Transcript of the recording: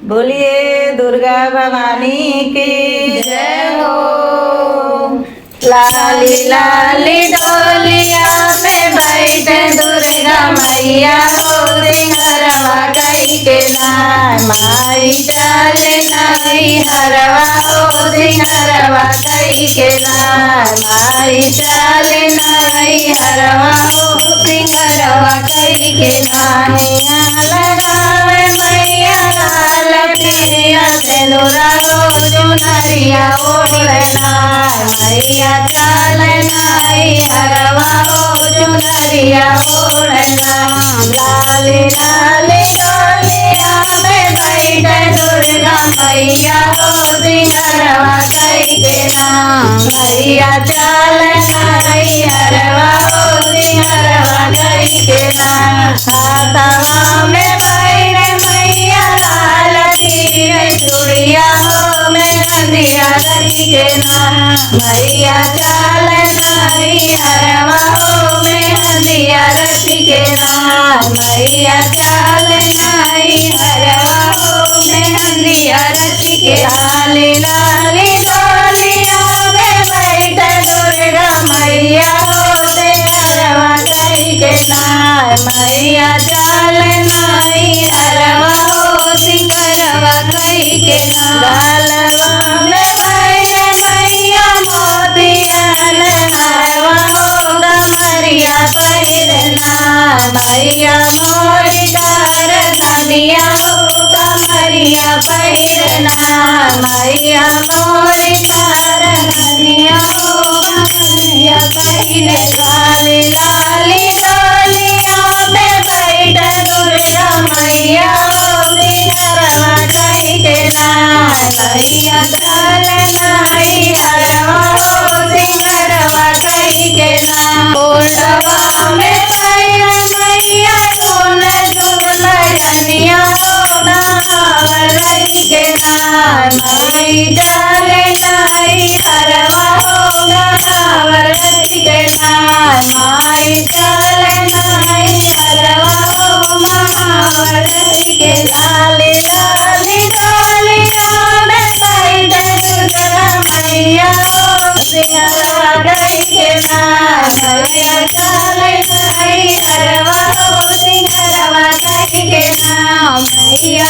बोलिए दुर्गा भवानी की जय हो। लाली लाली डोलिया में बैठे दुर्गा मैया हो, सिंगरवा कई के नाम माई चले नहीं हरवा हो, सिंगरवा कई के नाम माई चले नहीं हरवा हो, सिंगरवा कई के नाम लगावे मैया लाल पिया सेनुरा रोज नरिया ओढ़ना मैया चलना हरवा हो चुनरिया ओढ़ना। लाली लाली डोलिया में बैठे दुर्गा मैया हो, सिंगरवा कई के नाम मैया चलना हरवा हो, सिंगरवा कई के नाम। हाथवा में बैठे मैया लाल की चूड़िया हो, मेहंदिया रखी के नाम मैया चलना हरवा हो, मेहंदिया रखी के नाम मैया चलना हरवा हो, मेहंदिया रखी के। लाली लाली डोलिया में बैठे दुर्गा मैया हो, सिंगरवा कई के नाम मैया चलना हरवा हो, सिंगरवा कई के नाम। गलवा में बैठे मैया मोतियन हरवा हो, कमरिया पहिरना मैया मोरी डार धनिया हो, कमरिया पहिरना मैया मोरी डार धनिया हो, कमरिया पहिरना। लाली लाली डोलिया में बैठे दुर्गा मैया हो, सिंगरवा कई के नाम मैया चलना हरवा हो, सिंगरवा कई के नाम। कोटवा में बैठे मैया सोन दुल्हनिया हो, नावर रही के नाम माई चलना हरवा हो, नावर रही के नाम माई चलना हरवा हो, महावर रही के। लाली लाली डोलिया में बैठे दुर्गा मैया हो, सिंगरवा कई के नाम मैया चलना हरवा हो, सिंगरवा कई के नाम मैया